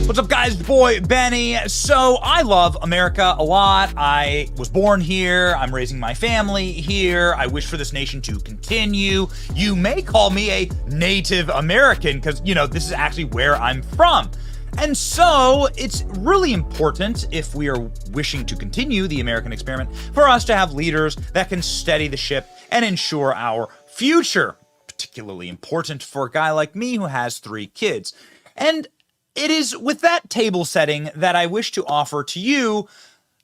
What's up, guys? Boy, Benny. So I love America a lot. I was born here. I'm raising my family here. I wish for this nation to continue. You may call me a Native American because, this is actually where I'm from. And so it's really important, if we are wishing to continue the American experiment, for us to have leaders that can steady the ship and ensure our future. Particularly important for a guy like me who has 3 kids. And it is with that table setting that I wish to offer to you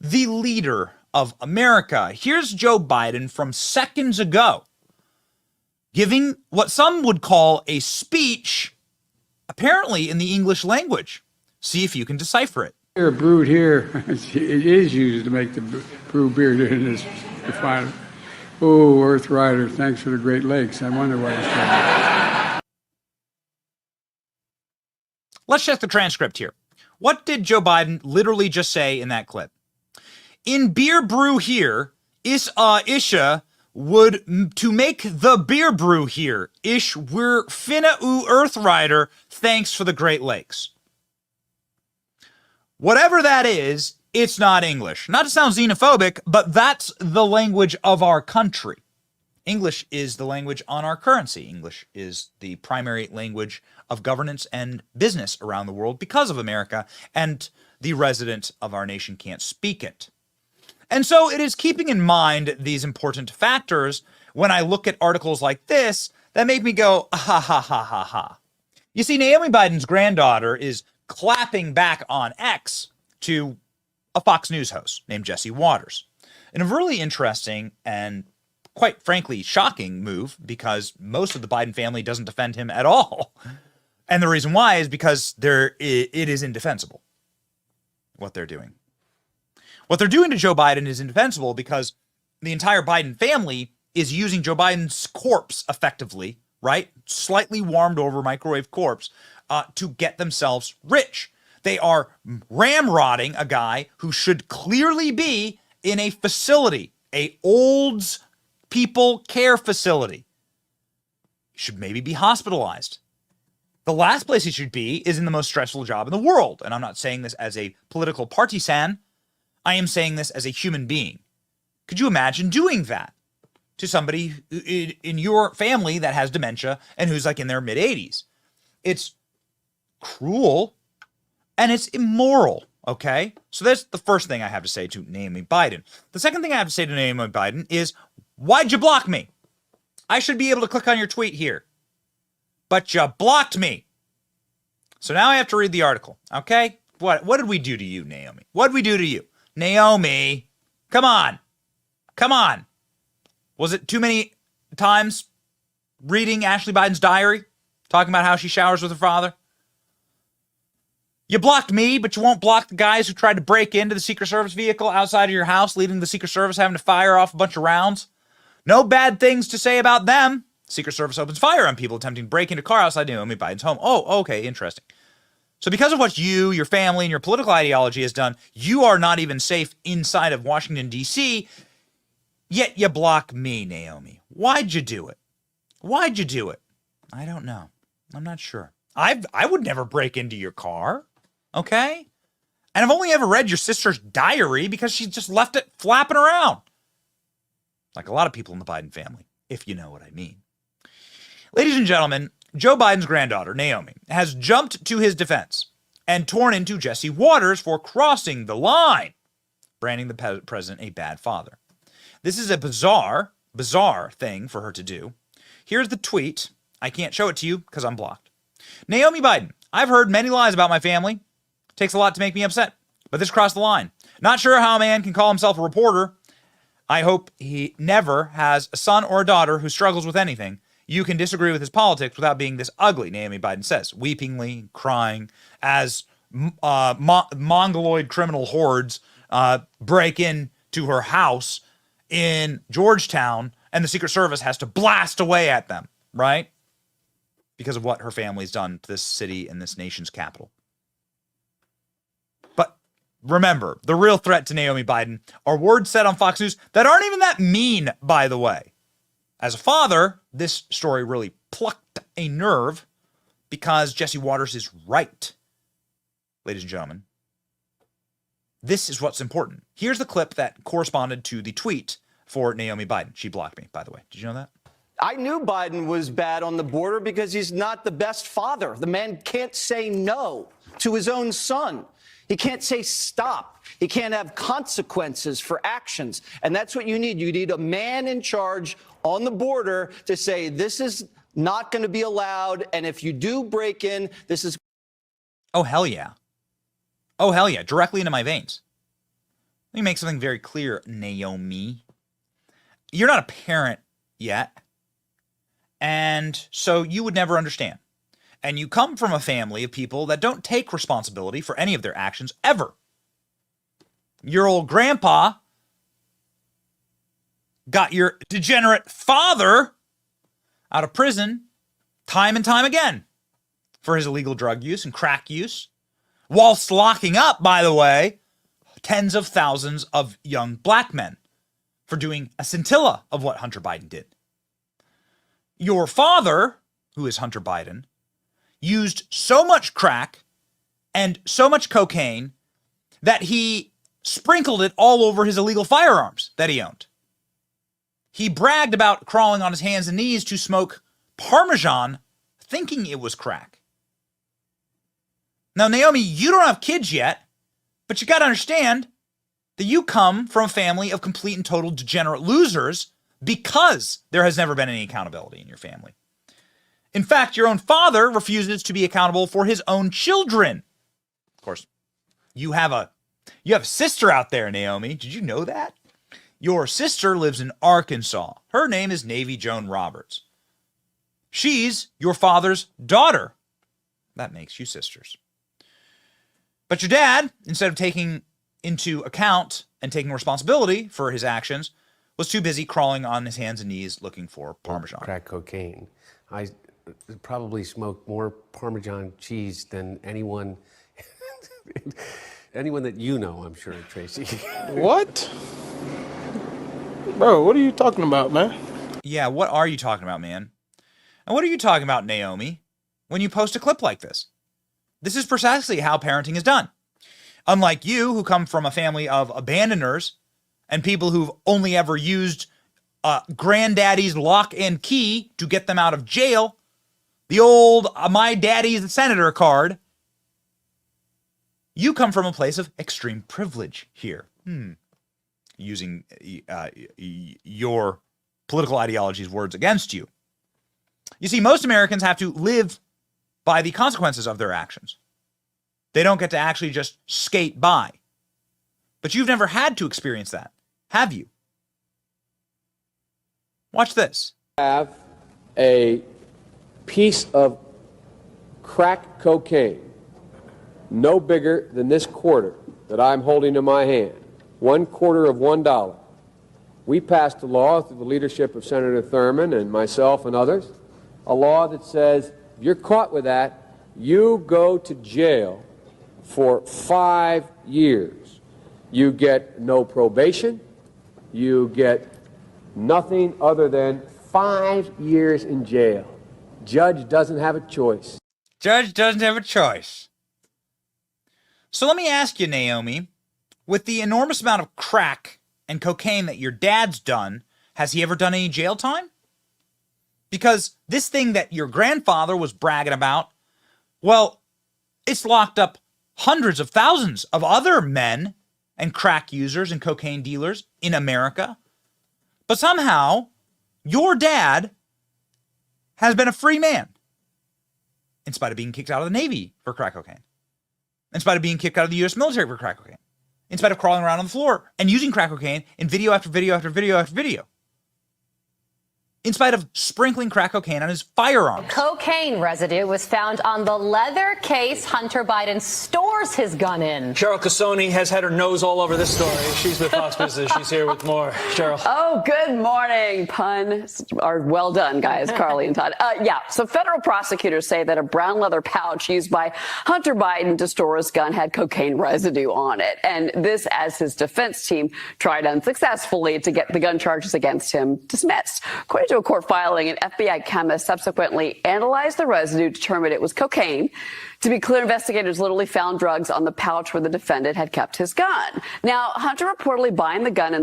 the leader of America. Here's Joe Biden from seconds ago, giving what some would call a speech, apparently in the English language. See if you can decipher it. Beer brewed here, it is used to make the brew beer in this refinery. Oh, Earth Rider, thanks for the Great Lakes. I wonder why it's called. Let's check the transcript here. What did Joe Biden literally just say in that clip? In beer brew here, isha would to make the beer brew here. Ish we're finna Earth Rider, thanks for the Great Lakes. Whatever that is, it's not English. Not to sound xenophobic, but that's the language of our country. English is the language on our currency. English is the primary language of governance and business around the world because of America, and the resident of our nation can't speak it. And so it is keeping in mind these important factors when I look at articles like this that make me go, ha, ha, ha, ha, ha. You see, Naomi Biden's granddaughter is clapping back on X to a Fox News host named Jesse Waters in a really interesting and quite frankly shocking move, because most of the Biden family doesn't defend him at all. And the reason why is because it is indefensible, what they're doing. What they're doing to Joe Biden is indefensible because the entire Biden family is using Joe Biden's corpse effectively, right? Slightly warmed over microwave corpse, to get themselves rich. They are ramrodding a guy who should clearly be in a facility, a olds people care facility. He should maybe be hospitalized. The last place he should be is in the most stressful job in the world. And I'm not saying this as a political partisan. I am saying this as a human being. Could you imagine doing that to somebody in your family that has dementia and who's like in their mid-80s? It's cruel and it's immoral, okay? So that's the first thing I have to say to Naomi Biden. The second thing I have to say to Naomi Biden is, why'd you block me? I should be able to click on your tweet here, but you blocked me. So now I have to read the article, okay? What did we do to you, Naomi? What did we do to you? Naomi, come on. Come on. Was it too many times reading Ashley Biden's diary, talking about how she showers with her father? You blocked me, but you won't block the guys who tried to break into the Secret Service vehicle outside of your house, leading the Secret Service having to fire off a bunch of rounds. No bad things to say about them. Secret Service opens fire on people attempting to break into a car outside Naomi Biden's home. Oh, okay, interesting. So because of what you, your family, and your political ideology has done, you are not even safe inside of Washington, D.C., yet you block me, Naomi. Why'd you do it? Why'd you do it? I don't know. I'm not sure. I would never break into your car, okay? And I've only ever read your sister's diary because she just left it flapping around. Like a lot of people in the Biden family, if you know what I mean. Ladies and gentlemen, Joe Biden's granddaughter, Naomi, has jumped to his defense and torn into Jesse Waters for crossing the line, branding the president a bad father. This is a bizarre thing for her to do. Here's the tweet. I can't show it to you because I'm blocked. Naomi Biden, I've heard many lies about my family. Takes a lot to make me upset, but this crossed the line. Not sure how a man can call himself a reporter. I hope he never has a son or a daughter who struggles with anything. You can disagree with his politics without being this ugly, Naomi Biden says, weepingly, crying, as mongoloid criminal hordes break into her house in Georgetown, and the Secret Service has to blast away at them, right? Because of what her family's done to this city and this nation's capital. But remember, the real threat to Naomi Biden are words said on Fox News that aren't even that mean, by the way. As a father, this story really plucked a nerve because Jesse Waters is right. ladies and gentlemen, this is what's important. Here's the clip that corresponded to the tweet for Naomi Biden. She blocked me, by the way. Did you know that? I knew Biden was bad on the border because he's not the best father. The man can't say no to his own son. He can't say stop. He can't have consequences for actions. And that's what you need. You need a man in charge on the border to say this is not going to be allowed. And if you do break in, this is. Oh, hell yeah. Oh, hell yeah. Directly into my veins. Let me make something very clear, Naomi. You're not a parent yet. And so you would never understand. And you come from a family of people that don't take responsibility for any of their actions ever. Your old grandpa got your degenerate father out of prison time and time again for his illegal drug use and crack use, whilst locking up, by the way, tens of thousands of young black men for doing a scintilla of what Hunter Biden did. Your father, who is Hunter Biden, used so much crack and so much cocaine that he sprinkled it all over his illegal firearms that he owned. He bragged about crawling on his hands and knees to smoke Parmesan, thinking it was crack. Now, Naomi, you don't have kids yet, but you got to understand that you come from a family of complete and total degenerate losers because there has never been any accountability in your family. In fact, your own father refuses to be accountable for his own children. Of course, you have a sister out there, Naomi. Did you know that? Your sister lives in Arkansas. Her name is Navy Joan Roberts. She's your father's daughter. That makes you sisters. But your dad, instead of taking into account and taking responsibility for his actions, was too busy crawling on his hands and knees looking for Parmesan. Crack cocaine. I probably smoked more Parmesan cheese than anyone that you know, I'm sure, Tracy. What? Bro, what are you talking about, man? Yeah, what are you talking about, man? And what are you talking about, Naomi, when you post a clip like this? This is precisely how parenting is done. Unlike you, who come from a family of abandoners and people who've only ever used granddaddy's lock and key to get them out of jail, the old my daddy's the senator card, you come from a place of extreme privilege here. Using your political ideology's words against you. You see, most Americans have to live by the consequences of their actions. They don't get to actually just skate by. But you've never had to experience that, have you? Watch this. Have a piece of crack cocaine no bigger than this quarter that I'm holding in my hand, $1/4 of $1. We passed a law through the leadership of Senator Thurmond and myself and others, a law that says if you're caught with that, you go to jail for 5 years. You get no probation. You get nothing other than 5 years in jail. Judge doesn't have a choice. Judge doesn't have a choice. So let me ask you, Naomi, with the enormous amount of crack and cocaine that your dad's done, has he ever done any jail time? Because this thing that your grandfather was bragging about, well, it's locked up hundreds of thousands of other men and crack users and cocaine dealers in America. But somehow, your dad has been a free man, in spite of being kicked out of the Navy for crack cocaine, in spite of being kicked out of the U.S. military for crack cocaine, in spite of crawling around on the floor and using crack cocaine in video after video after video after video, in spite of sprinkling crack cocaine on his firearms. Cocaine residue was found on the leather case Hunter Biden stores his gun in. Cheryl Casoni has had her nose all over this story. She's with Fox Business. She's here with more. Cheryl. Oh, good morning. Puns are well done, guys, Carly and Todd. So federal prosecutors say that a brown leather pouch used by Hunter Biden to store his gun had cocaine residue on it. And this as his defense team tried unsuccessfully to get the gun charges against him dismissed. According to a court filing, an FBI chemist subsequently analyzed the residue, determined it was cocaine. To be clear, investigators literally found drugs on the pouch where the defendant had kept his gun. Now, Hunter reportedly buying the gun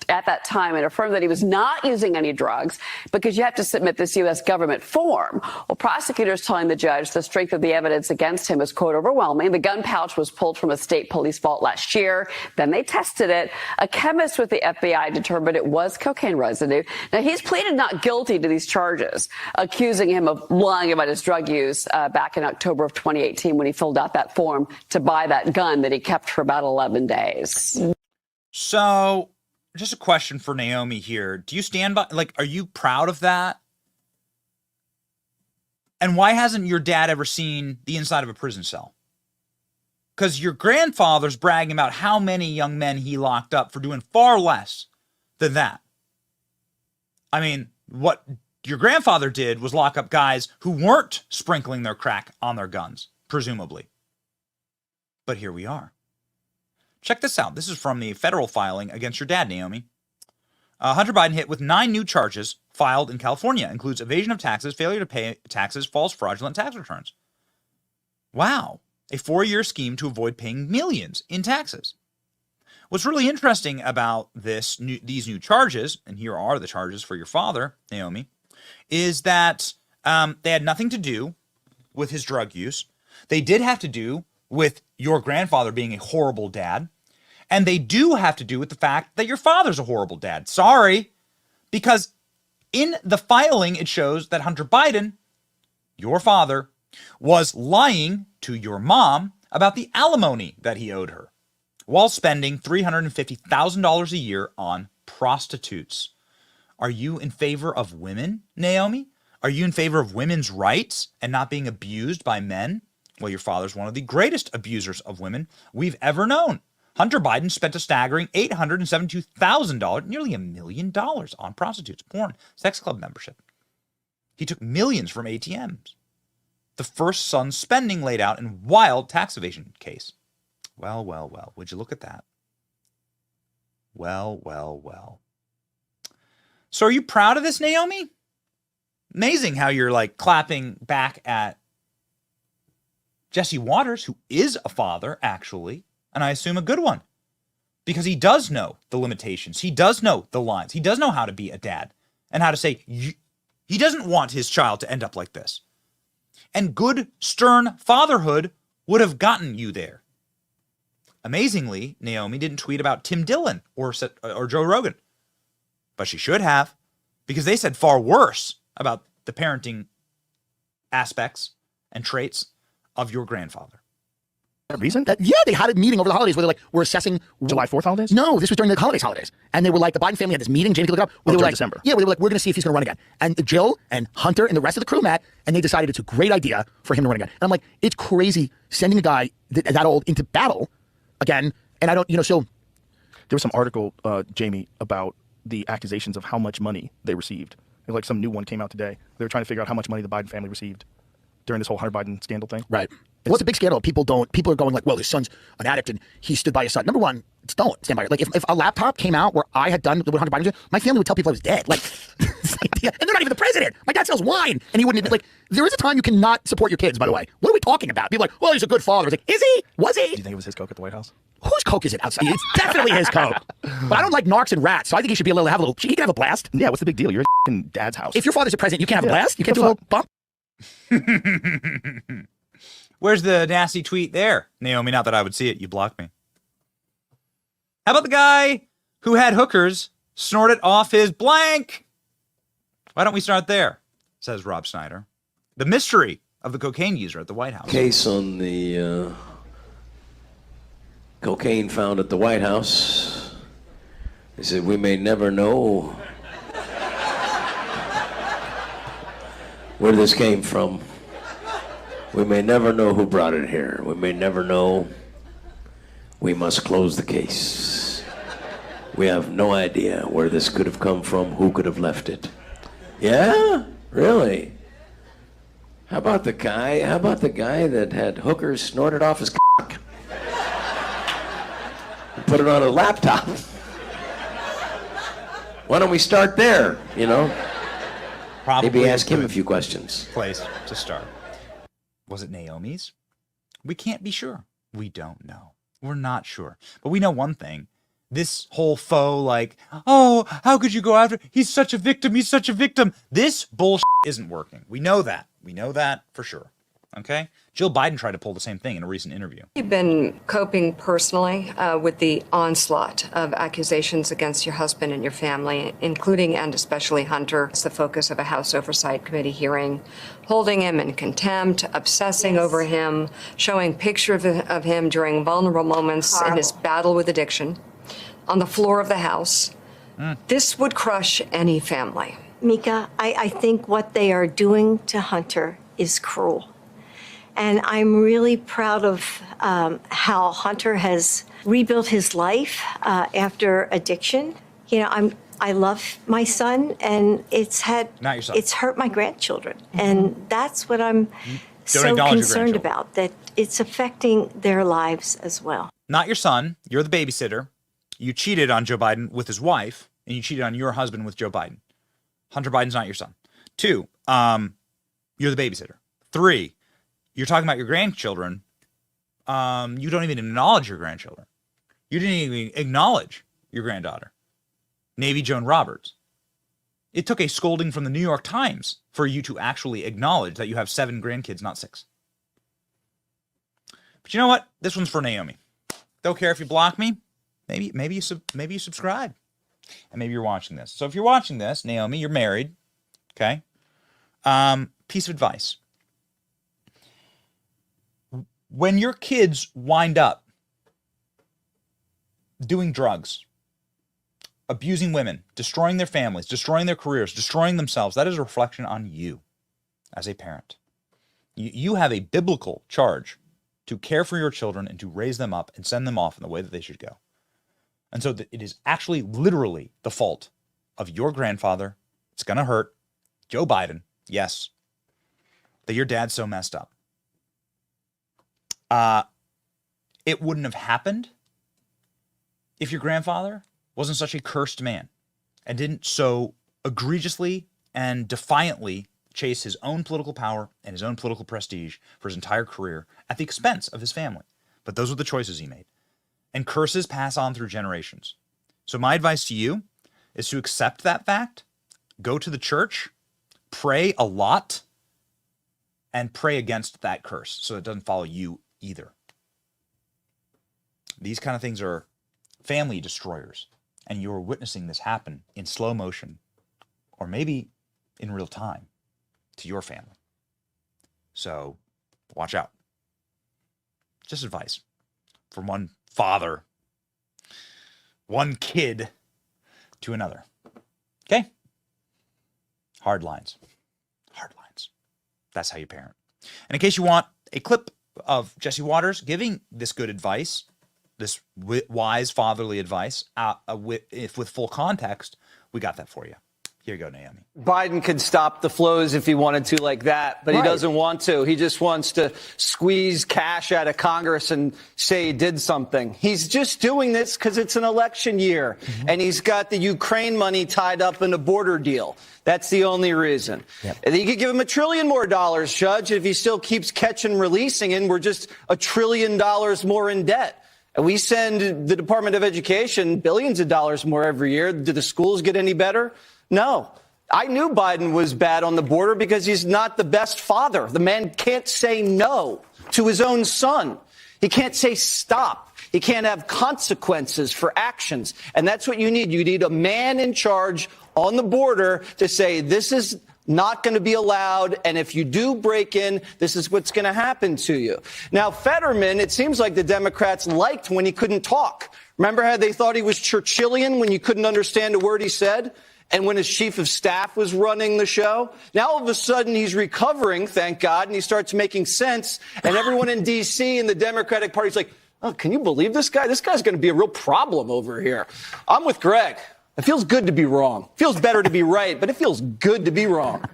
at that time and affirmed that he was not using any drugs because you have to submit this U.S. government form. Well, prosecutors telling the judge the strength of the evidence against him is, quote, overwhelming. The gun pouch was pulled from a state police vault last year. Then they tested it. A chemist with the FBI determined it was cocaine residue. Now, he's pleaded not guilty to these charges, accusing him of lying about his drug use back in October of 2018 when he filled out that form to buy that gun that he kept for about 11 days. So, just a question for Naomi here. Do you stand by, like, are you proud of that? And why hasn't your dad ever seen the inside of a prison cell? Because your grandfather's bragging about how many young men he locked up for doing far less than that. I mean, what your grandfather did was lock up guys who weren't sprinkling their crack on their guns, presumably. But here we are. Check this out. This is from the federal filing against your dad, Naomi. Hunter Biden hit with 9 new charges filed in California. Includes evasion of taxes, failure to pay taxes, false fraudulent tax returns. Wow. A 4-year scheme to avoid paying millions in taxes. What's really interesting about these new charges, and here are the charges for your father, Naomi, is that they had nothing to do with his drug use. They did have to do with your grandfather being a horrible dad. And they do have to do with the fact that your father's a horrible dad. Sorry. Because in the filing, it shows that Hunter Biden, your father, was lying to your mom about the alimony that he owed her while spending $350,000 a year on prostitutes. Are you in favor of women, Naomi? Are you in favor of women's rights and not being abused by men? Well, your father's one of the greatest abusers of women we've ever known. Hunter Biden spent a staggering $872,000, nearly $1 million, on prostitutes, porn, sex club membership. He took millions from ATMs. The first son's spending laid out in wild tax evasion case. Well, well, well. Would you look at that? Well, well, well. So are you proud of this, Naomi? Amazing how you're like clapping back at Jesse Waters, who is a father, actually, and I assume a good one, because he does know the limitations. He does know the lines. He does know how to be a dad and how to say he doesn't want his child to end up like this. And good, stern fatherhood would have gotten you there. Amazingly, Naomi didn't tweet about Tim Dillon or Joe Rogan, but she should have, because they said far worse about the parenting aspects and traits of your grandfather. Reason that they had a meeting over the holidays where they're like, we're assessing July 4th holidays. No, this was during the holidays, and they were like, the Biden family had this meeting. Jamie could look up. Where they were like, December. Yeah, where they were like, we're going to see if he's going to run again. And Jill and Hunter and the rest of the crew met, and they decided it's a great idea for him to run again. And I'm like, it's crazy sending a guy that old into battle again. And I don't, so there was some article, Jamie, about the accusations of how much money they received. Like some new one came out today. They were trying to figure out how much money the Biden family received during this whole Hunter Biden scandal thing. Right. Well, it's a big scandal. People are going like, well, his son's an addict and he stood by his son. Number one, don't stand by it. Like if a laptop came out where I had done what Hunter Biden did, my family would tell people I was dead. Like, and they're not even the president. My dad sells wine and he wouldn't, like, there is a time you cannot support your kids, by the way. What are we talking about? People are like, well, he's a good father. It's like, is he? Was he? Do you think it was his coke at the White House? Whose coke is it outside? It's definitely his coke. But I don't like narcs and rats, so I think he should be able to have a little, he can have a blast. Yeah, what's the big deal? You're in dad's house. If your father's a president, you can't have a blast? You can't do a little bump? Where's the nasty tweet there, Naomi? Not that I would see it. You blocked me. How about the guy who had hookers snorted off his blank? Why don't we start there, says Rob Snyder. The mystery of the cocaine user at the White House. Case on the cocaine found at the White House. They said, we may never know where this came from. We may never know who brought it here. We may never know. We must close the case. We have no idea where this could have come from, who could have left it. Yeah? Really? How about the guy that had hookers snorted off his cock? Put it on a laptop. Why don't we start there, Probably Maybe ask him good a few questions. place to start. Was it Naomi's? We can't be sure. We don't know. We're not sure. But we know one thing. This whole faux, like, oh, how could you go after? He's such a victim. He's such a victim. This bullshit isn't working. We know that. We know that for sure. Okay? Jill Biden tried to pull the same thing in a recent interview. You've been coping personally with the onslaught of accusations against your husband and your family, including and especially Hunter. It's the focus of a House Oversight Committee hearing, holding him in contempt, obsessing over him, showing pictures of him during vulnerable moments in his battle with addiction on the floor of the House. This would crush any family. Mika, I think what they are doing to Hunter is cruel. And I'm really proud of how Hunter has rebuilt his life after addiction. You know, I love my son, and it's hurt my grandchildren, and that's what I'm so concerned about. That it's affecting their lives as well. Not your son. You're the babysitter. You cheated on Joe Biden with his wife, and you cheated on your husband with Joe Biden. Hunter Biden's not your son. 2, you're the babysitter. 3, you're talking about your grandchildren. You don't even acknowledge your grandchildren. You didn't even acknowledge your granddaughter, Navy Joan Roberts. It took a scolding from the New York Times for you to actually acknowledge that you have 7 grandkids, not 6. But you know what? This one's for Naomi. Don't care if you block me. Maybe you subscribe, and maybe you're watching this. So if you're watching this, Naomi, you're married. Okay. Piece of advice. When your kids wind up doing drugs, abusing women, destroying their families, destroying their careers, destroying themselves, that is a reflection on you as a parent. You have a biblical charge to care for your children and to raise them up and send them off in the way that they should go. And so it is actually literally the fault of your grandfather. It's going to hurt. Joe Biden, yes, that your dad's so messed up. It wouldn't have happened if your grandfather wasn't such a cursed man and didn't so egregiously and defiantly chase his own political power and his own political prestige for his entire career at the expense of his family. But those were the choices he made. And curses pass on through generations. So my advice to you is to accept that fact, go to the church, pray a lot, and pray against that curse so it doesn't follow you either. These kind of things are family destroyers, and you're witnessing this happen in slow motion or maybe in real time to your family. So watch out. Just advice from one father, one kid to another. Okay? Hard lines. Hard lines. That's how you parent. And in case you want a clip of Jesse Waters giving this good advice, this wise fatherly advice, with full context, we got that for you. Here you go, Naomi. Biden could stop the flows if he wanted to like that, but he doesn't want to. He just wants to squeeze cash out of Congress and say he did something. He's just doing this because it's an election year, and he's got the Ukraine money tied up in a border deal. That's the only reason. Yep. He could give him $1 trillion more, Judge, if he still keeps catching and releasing, and we're just $1 trillion more in debt. And we send the Department of Education billions of dollars more every year. Do the schools get any better? No. I knew Biden was bad on the border because he's not the best father. The man can't say no to his own son. He can't say stop. He can't have consequences for actions. And that's what you need. You need a man in charge on the border to say this is not going to be allowed. And if you do break in, this is what's going to happen to you. Now, Fetterman, it seems like the Democrats liked when he couldn't talk. Remember how they thought he was Churchillian when you couldn't understand a word he said? And when his chief of staff was running the show, now all of a sudden he's recovering, thank God, and he starts making sense. And everyone in D.C. and the Democratic Party is like, oh, can you believe this guy? This guy's going to be a real problem over here. I'm with Greg. It feels good to be wrong. It feels better to be right, but it feels good to be wrong.